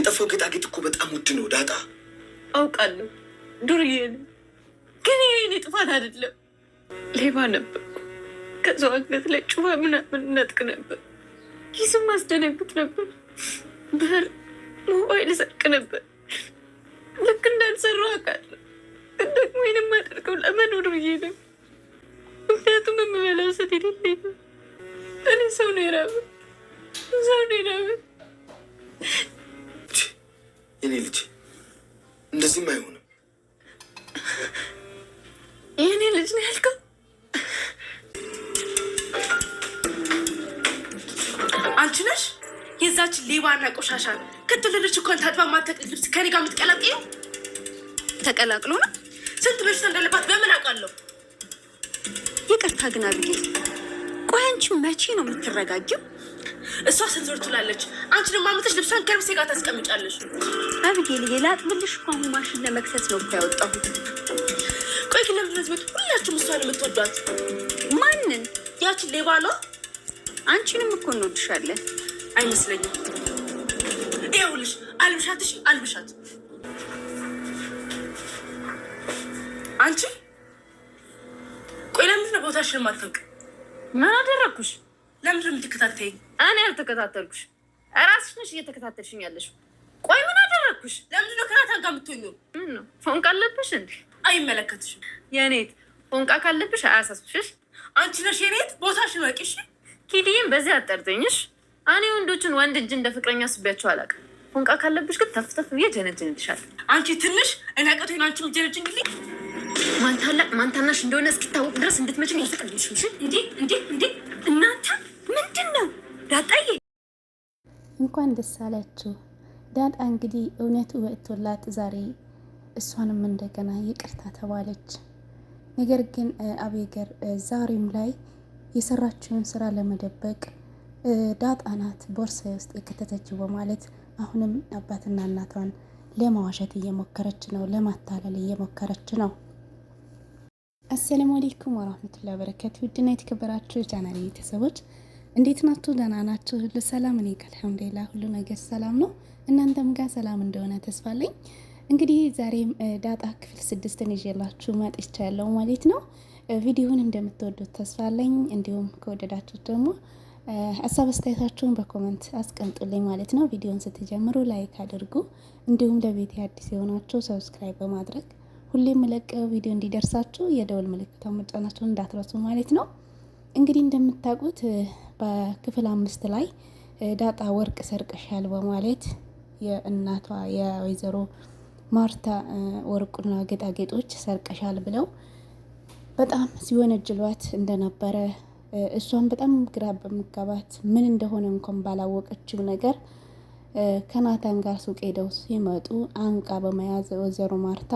የጠፋው ጌጣጌጥ እኮ በጣም ውድ ነው ዳጣ። አውቃለሁ ዱርዬ ነው፣ ግን የኔ ጥፋት አይደለም። ሌባ ነበር። ከሰው አንገት ላይ ጩባ ምናምን ነጥቅ ነበር። ኪስም ማስደነግጥ ነበር። ብር ሞባይል ሰርቅ ነበር። ልክ እንዳልሰራው አውቃለሁ። ግን ደግሞ ይህን የማደርገው ለመኖር ብዬ ነው። ምክንያቱም የምበላው ስለሌለኝ ነው። እኔ ሰው ነው የራበኝ፣ ሰው ነው የራበኝ። የኔ ልጅ እንደዚህም አይሆንም። የኔ ልጅ ነው ያልከው? አንቺ ነሽ የዛች ሌባና ቆሻሻ ክትልልሽ እንኳን ታጥባ ማታውቅ ልብስ ከኔ ጋር የምትቀላቅይው? ተቀላቅሎ ነው። ስንት በሽታ እንዳለባት በምን አውቃለሁ? ይቅርታ ግን አብዬ፣ ቆይ አንቺ መቼ ነው የምትረጋጊው? እሷ ስንዞር ትላለች፣ አንቺ ደግሞ አመተሽ ልብሷን ከልብሴ ጋር ታስቀምጫለሽ። አብዬ ልዬ ላጥብልሽ እኮ አሁን ማሽን ለመክሰስ ነው እኮ ያወጣሁት። ቆይ ግን ለምንድን ነው ቤት ሁላችሁም እሷን የምትወዷት? ማንን? ያችን ሌባ ነው። አንቺንም እኮ እንወድሻለን። አይመስለኝም። ይኸውልሽ አልብሻትሽ፣ አልብሻት። አንቺ ቆይ ለምንድን ነው ቦታሽን የማታውቅ? ምን አደረግኩሽ? ለምንድን ነው የምትከታተይኝ? እኔ አልተከታተልኩሽ፣ እራስሽ ነሽ እየተከታተልሽኝ ያለሽ። ቆይ ምን አደረግኩሽ? ለምንድን ነው ከናታን ጋር የምትሆኚው? ምን ነው ፎንቃ አለብሽ እንዴ? አይመለከትሽም። የኔት ፎንቃ ካለብሽ አያሳስብሽ። አንቺ ነሽ የኔት፣ ቦታሽን ወቂሽ። ኪድዬም በዚህ አጠርጠኝሽ። እኔ ወንዶችን ወንድ እጅ እንደ ፍቅረኛ አስቤያቸው አላውቅም። ፎንቃ ካለብሽ ግን ተፍተፍ ብዬ ጀነጅንልሻለሁ። አንቺ ትንሽ እኔ አቀቶኝ አንቺ ጀነጅንልኝ። ማን ታላቅ ማን ታናሽ እንደሆነ እስኪታወቅ ድረስ እንድትመጭኝ ያልፈቀድልሽ። እንዴ እናንተ ምንድን ነው? ዳጣዬ እንኳን ደስ አላችሁ። ዳጣ እንግዲህ እውነቱ ወጥቶላት ዛሬ እሷንም እንደገና ይቅርታ ተባለች። ነገር ግን አቤገር ዛሬም ላይ የሰራችውን ስራ ለመደበቅ ዳጣ ናት ቦርሳ ውስጥ የከተተችው በማለት አሁንም አባትና እናቷን ለማዋሸት እየሞከረች ነው፣ ለማታለል እየሞከረች ነው። አሰላሙ አለይኩም ወራህመቱላሂ ወበረካቱ። ውድና የተከበራችሁ ቻናሌ ቤተሰቦች እንዴት ናችሁ? ደህና ናችሁ? ሁሉ ሰላም? እኔ ጋር አልሐምዱሊላህ ሁሉ ነገር ሰላም ነው። እናንተም ጋር ሰላም እንደሆነ ተስፋ አለኝ። እንግዲህ ዛሬም ዳጣ ክፍል 6ን ይዤላችሁ መጥቻለሁ ማለት ነው። ቪዲዮውን እንደምትወዱት ተስፋ አለኝ። እንዲሁም ከወደዳችሁ ደግሞ ሀሳብ አስተያየታችሁን በኮመንት አስቀምጡልኝ ማለት ነው። ቪዲዮውን ስትጀምሩ ላይክ አድርጉ። እንዲሁም ለቤት አዲስ የሆናችሁ ሰብስክራይብ በማድረግ ሁሌም የምለቀው ቪዲዮ እንዲደርሳችሁ የደወል ምልክቷን መጫናችሁን እንዳትረሱ ማለት ነው። እንግዲህ እንደምታውቁት በክፍል 5 ላይ ዳጣ ወርቅ ሰርቀሻል በማለት የእናቷ የወይዘሮ ማርታ ወርቁና ጌጣጌጦች ሰርቀሻል ብለው በጣም ሲወነጅሏት እንደነበረ እሷን በጣም ግራ በመጋባት ምን እንደሆነ እንኳን ባላወቀችው ነገር ከናታን ጋር ሱቅ ሄደው ሲመጡ አንቃ በመያዝ ወይዘሮ ማርታ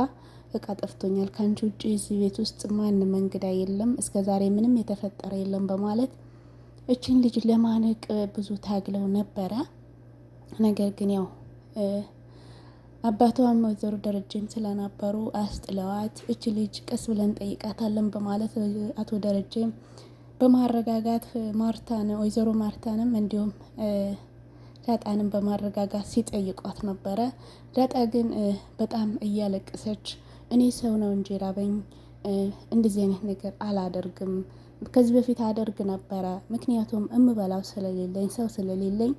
እቃ ጠፍቶኛል፣ ከአንቺ ውጭ እዚህ ቤት ውስጥ ማንም እንግዳ የለም፣ እስከ ዛሬ ምንም የተፈጠረ የለም በማለት እችን ልጅ ለማነቅ ብዙ ታግለው ነበረ። ነገር ግን ያው አባቷም ወይዘሮ ደረጀም ስለነበሩ አስጥለዋት እች ልጅ ቀስ ብለን ጠይቃታለን በማለት አቶ ደረጀም በማረጋጋት ማርታን ወይዘሮ ማርታንም እንዲሁም ዳጣንም በማረጋጋት ሲጠይቋት ነበረ። ዳጣ ግን በጣም እያለቀሰች እኔ ሰው ነው እንጂ ራበኝ፣ እንደዚህ አይነት ነገር አላደርግም፣ ከዚህ በፊት አደርግ ነበረ፣ ምክንያቱም እምበላው ስለሌለኝ ሰው ስለሌለኝ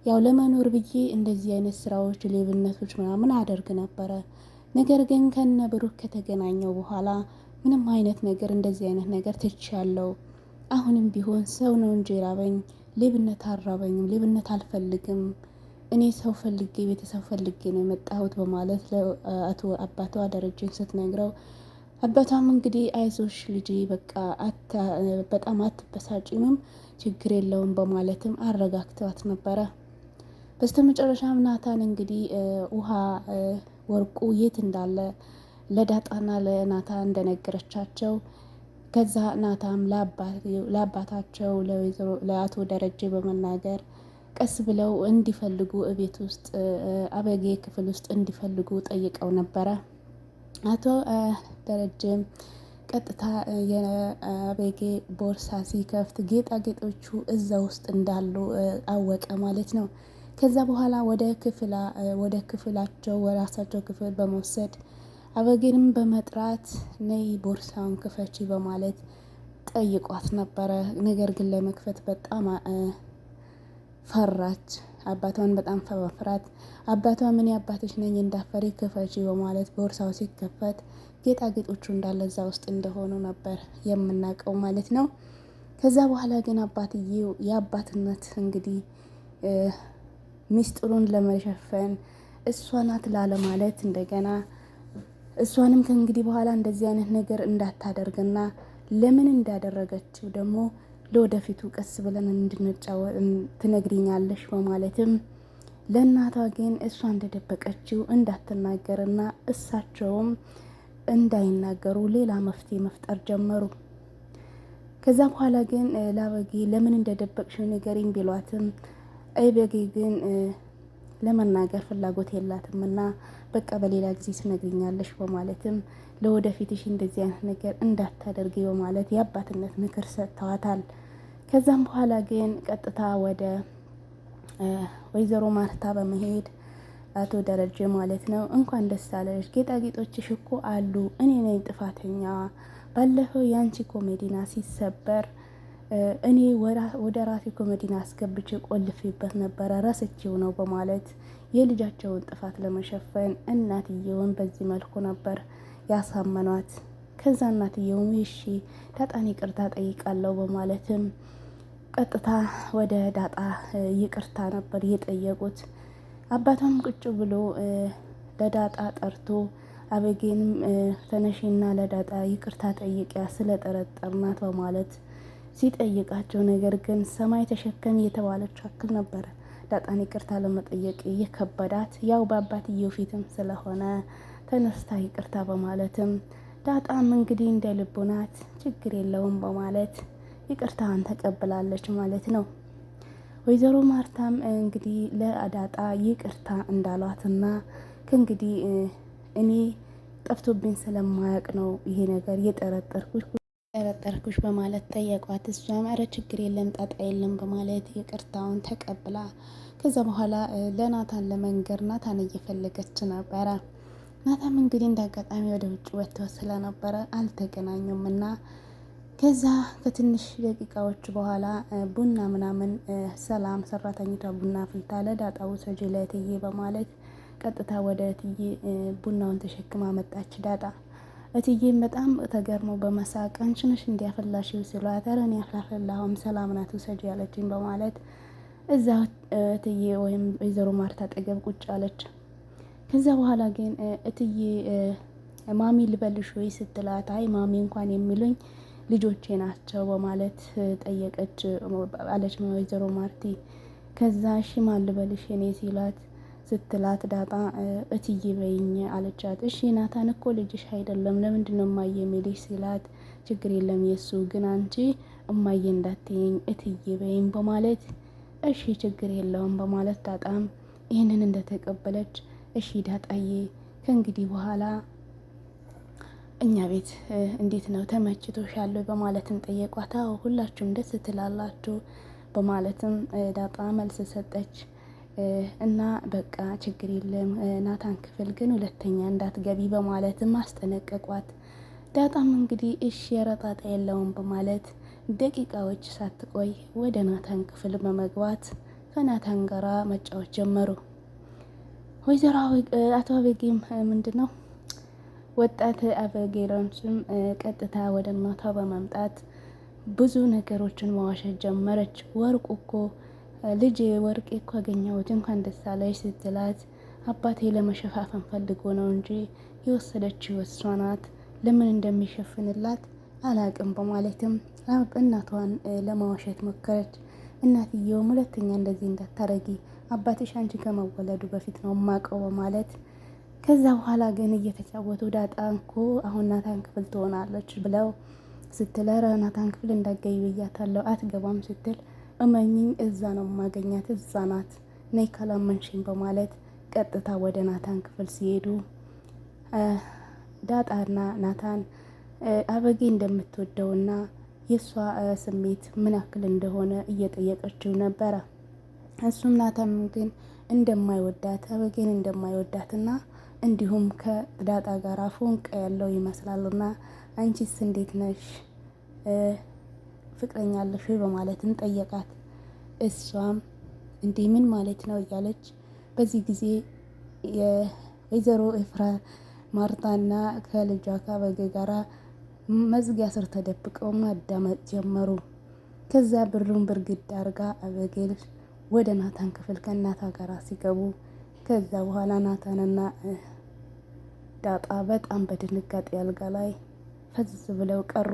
ያው ለመኖር ብዬ እንደዚህ አይነት ስራዎች ሌብነቶች ምናምን አደርግ ነበረ። ነገር ግን ከነ ብሩክ ከተገናኘው በኋላ ምንም አይነት ነገር እንደዚህ አይነት ነገር ትቻለው። አሁንም ቢሆን ሰው ነው እንጂ ራበኝ፣ ሌብነት አራበኝም፣ ሌብነት አልፈልግም፣ እኔ ሰው ፈልጌ ቤተሰብ ፈልጌ ነው የመጣሁት በማለት ለአቶ አባቷ ደረጀን ስትነግረው አባቷም እንግዲህ አይዞሽ ልጅ በቃ በጣም አትበሳጭምም፣ ችግር የለውም በማለትም አረጋግተዋት ነበረ። በስተመጨረሻም ናታን እንግዲህ ውሃ ወርቁ የት እንዳለ ለዳጣና ለናታን እንደነገረቻቸው ከዛ ናታም ለአባታቸው ለአቶ ደረጀ በመናገር ቀስ ብለው እንዲፈልጉ እቤት ውስጥ አበጌ ክፍል ውስጥ እንዲፈልጉ ጠይቀው ነበረ። አቶ ደረጀም ቀጥታ የአበጌ ቦርሳ ሲከፍት ጌጣጌጦቹ እዛ ውስጥ እንዳሉ አወቀ ማለት ነው። ከዛ በኋላ ወደ ክፍላቸው ወራሳቸው ክፍል በመውሰድ አበጌንም በመጥራት ነይ ቦርሳውን ክፈቺ በማለት ጠይቋት ነበረ። ነገር ግን ለመክፈት በጣም ፈራች። አባቷን በጣም ፈራፍራት። አባቷ ምን ያባትሽ ነኝ እንዳፈሪ ክፈቺ በማለት ቦርሳው ሲከፈት ጌጣጌጦቹ እንዳለ እዛ ውስጥ እንደሆኑ ነበር የምናውቀው ማለት ነው። ከዛ በኋላ ግን አባትዬው የአባትነት እንግዲህ ሚስጥሩን ለመሸፈን እሷ ናት ላለማለት እንደገና እሷንም ከእንግዲህ በኋላ እንደዚህ አይነት ነገር እንዳታደርግና ለምን እንዳደረገችው ደግሞ ለወደፊቱ ቀስ ብለን እንድንጫወት ትነግሪኛለሽ በማለትም ለእናቷ ግን እሷ እንደደበቀችው እንዳትናገርና እሳቸውም እንዳይናገሩ ሌላ መፍትሄ መፍጠር ጀመሩ። ከዛ በኋላ ግን ለአበጌ ለምን እንደደበቅሽው ንገሪኝ ቢሏትም አበጌ ግን ለመናገር ፍላጎት የላትም እና በቃ በሌላ ጊዜ ትነግሪኛለሽ በማለትም ለወደፊትሽ እንደዚህ አይነት ነገር እንዳታደርጊ በማለት የአባትነት ምክር ሰጥተዋታል። ከዛም በኋላ ግን ቀጥታ ወደ ወይዘሮ ማርታ በመሄድ አቶ ደረጀ ማለት ነው እንኳን ደስ አለሽ፣ ጌጣጌጦችሽ እኮ አሉ፣ እኔ ነኝ ጥፋተኛ። ባለፈው የአንቺ ኮሜዲና ሲሰበር እኔ ወደ ራሴ ኮሜዲና አስገብቼ ቆልፌበት ነበረ፣ ረስቼው ነው በማለት የልጃቸውን ጥፋት ለመሸፈን እናትየውን በዚህ መልኩ ነበር ያሳመኗት። ከዛ እናትየውም እሺ ዳጣን ይቅርታ ጠይቃለሁ በማለትም ቀጥታ ወደ ዳጣ ይቅርታ ነበር የጠየቁት። አባቷም ቁጭ ብሎ ለዳጣ ጠርቶ አበጌንም ተነሺና ለዳጣ ይቅርታ ጠይቂያ ስለጠረጠርናት በማለት ሲጠይቃቸው፣ ነገር ግን ሰማይ ተሸከም የተባለች አክል ነበረ ዳጣን ይቅርታ ለመጠየቅ የከበዳት። ያው በአባትየው ፊትም ስለሆነ ተነስታ ይቅርታ በማለትም ዳጣም እንግዲህ እንደ ልቡ ናት ችግር የለውም በማለት ይቅርታን ተቀብላለች ማለት ነው። ወይዘሮ ማርታም እንግዲህ ለዳጣ ይቅርታ እንዳሏትና ከእንግዲህ እኔ ጠፍቶብኝ ስለማያውቅ ነው ይሄ ነገር የጠረጠርኩሽ በማለት ጠየቋት። እሷም ኧረ ችግር የለም ጣጣ የለም በማለት ይቅርታውን ተቀብላ ከዛ በኋላ ለናታን ለመንገር ናታን እየፈለገች ነበረ። ናታም እንግዲህ እንዳጋጣሚ ወደ ውጭ ወጥተው ስለነበረ አልተገናኙም እና ከዛ ከትንሽ ደቂቃዎች በኋላ ቡና ምናምን ሰላም ሰራተኛቷ ቡና ፍልታ ለዳጣ ውሰጂ ለእትዬ በማለት ቀጥታ ወደ እትዬ ቡናውን ተሸክማ መጣች ዳጣ። እትዬም በጣም ተገርመው በመሳቅ አንቺ ነሽ እንዲያፈላሽው ሲሏት ኧረ እኔ አላፈላሁም ሰላም ናት ውሰጂ ያለችኝ በማለት እዛ እትዬ ወይም ወይዘሮ ማርታ አጠገብ ቁጭ አለች። ከዛ በኋላ ግን እትዬ ማሚ ልበልሽ ወይ ስትላት አይ ማሚ እንኳን የሚሉኝ ልጆቼ ናቸው በማለት ጠየቀች አለች ወይዘሮ ማርቲ። ከዛ እሺ ማን ልበልሽ እኔ ሲላት ስትላት ዳጣ እትዬ በይኝ አለቻት። እሺ ናታን እኮ ልጅሽ አይደለም ለምንድን ነው እማዬ የሚልሽ ሲላት ችግር የለም የሱ ግን አንቺ እማዬ እንዳትይኝ እትዬ በይኝ በማለት እሺ ችግር የለውም በማለት ዳጣም ይህንን እንደተቀበለች እሺ ዳጣዬ ከእንግዲህ በኋላ እኛ ቤት እንዴት ነው ተመችቶሻል በማለትም ጠየቋት። አዎ ሁላችሁም ደስ ትላላችሁ በማለትም ዳጣ መልስ ሰጠች። እና በቃ ችግር የለም ናታን ክፍል ግን ሁለተኛ እንዳትገቢ በማለትም አስጠነቀቋት። ዳጣም እንግዲህ እሺ የረጣጣ የለውም በማለት ደቂቃዎች ሳትቆይ ወደ ናታን ክፍል በመግባት ከናታን ጋራ መጫወት ጀመሩ። ወይዘሮ አቶ አበጌም ምንድነው ወጣት አበጌሎንስም ቀጥታ ወደ እናቷ በመምጣት ብዙ ነገሮችን መዋሸት ጀመረች። ወርቁ እኮ ልጅ ወርቄ እኮ አገኘሁት እንኳን ደስ አለሽ ስትላት አባቴ ለመሸፋፈን ፈልጎ ነው እንጂ የወሰደችው እሷ ናት፣ ለምን እንደሚሸፍንላት አላቅም በማለትም እናቷን ለማዋሸት ሞከረች። እናትየውም ሁለተኛ እንደዚህ እንዳታረጊ አባትሽ አንቺ ከመወለዱ በፊት ነው ማቀው በማለት ከዛ በኋላ ግን እየተጫወቱ ዳጣ እኮ አሁን ናታን ክፍል ትሆናለች ብለው ስትል ኧረ ናታን ክፍል እንዳገኝ ብያታለሁ አትገባም ስትል እመኝኝ እዛ ነው ማገኛት እዛ ናት ነይ ካላመንሽኝ በማለት ቀጥታ ወደ ናታን ክፍል ሲሄዱ ዳጣና ናታን አበጌ እንደምትወደውና የሷ ስሜት ምን ያክል እንደሆነ እየጠየቀችው ነበረ። እሱም ናታን ግን እንደማይወዳት አበጌን እንደማይወዳትና እንዲሁም ከዳጣ ጋር ፎንቃ ያለው ይመስላልና አንቺስ እንዴት ነሽ ፍቅረኛ አለሽ ወይ በማለትም ጠየቃት። እሷም እንዴ ምን ማለት ነው እያለች በዚህ ጊዜ የወይዘሮ ማርታና ከልጇ ከአበጌ ጋራ መዝጊያ ስር ተደብቀው ማዳመጥ ጀመሩ። ከዛ ብሩን ብርግድ አርጋ አበጌል ወደ ናታን ክፍል ከእናታ ጋር ሲገቡ ከዛ በኋላ ናታንና ዳጣ በጣም በድንጋጤ አልጋ ላይ ፈዝ ብለው ቀሩ።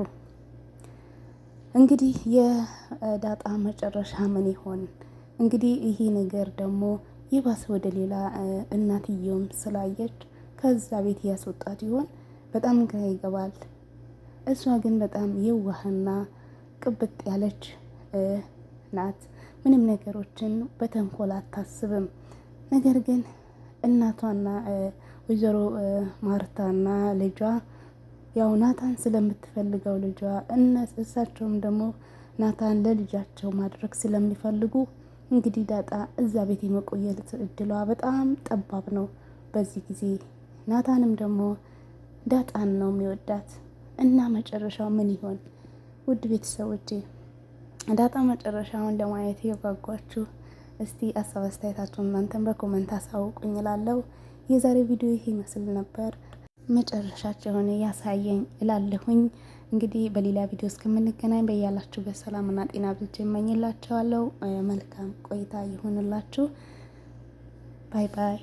እንግዲህ የዳጣ መጨረሻ ምን ይሆን? እንግዲህ ይሄ ነገር ደግሞ ይባስ ወደ ሌላ እናትየውም ስላየች ከዛ ቤት ያስወጣት ይሆን? በጣም ግራ ይገባል። እሷ ግን በጣም የዋህና ቅብጥ ያለች ናት። ምንም ነገሮችን በተንኮል አታስብም። ነገር ግን እናቷና ወይዘሮ ማርታና ልጇ ያው ናታን ስለምትፈልገው ልጇ እሳቸውም ደግሞ ናታን ለልጃቸው ማድረግ ስለሚፈልጉ እንግዲህ ዳጣ እዛ ቤት የመቆየት እድሏ በጣም ጠባብ ነው በዚህ ጊዜ። ናታንም ደግሞ ዳጣን ነው የሚወዳት እና መጨረሻው ምን ይሆን? ውድ ቤተሰቦቼ ዳጣ መጨረሻውን ለማየት የጓጓችሁ እስቲ ሀሳብ አስተያየታችሁን እናንተን በኮመንት አሳውቁኝ እላለሁ። የዛሬ ቪዲዮ ይሄ ይመስል ነበር። መጨረሻቸውን ያሳየኝ እላለሁኝ። እንግዲህ በሌላ ቪዲዮ እስከምንገናኝ በያላችሁበት ሰላምና ጤና ብቻ እመኝላችኋለሁ። መልካም ቆይታ ይሁንላችሁ። ባይ ባይ።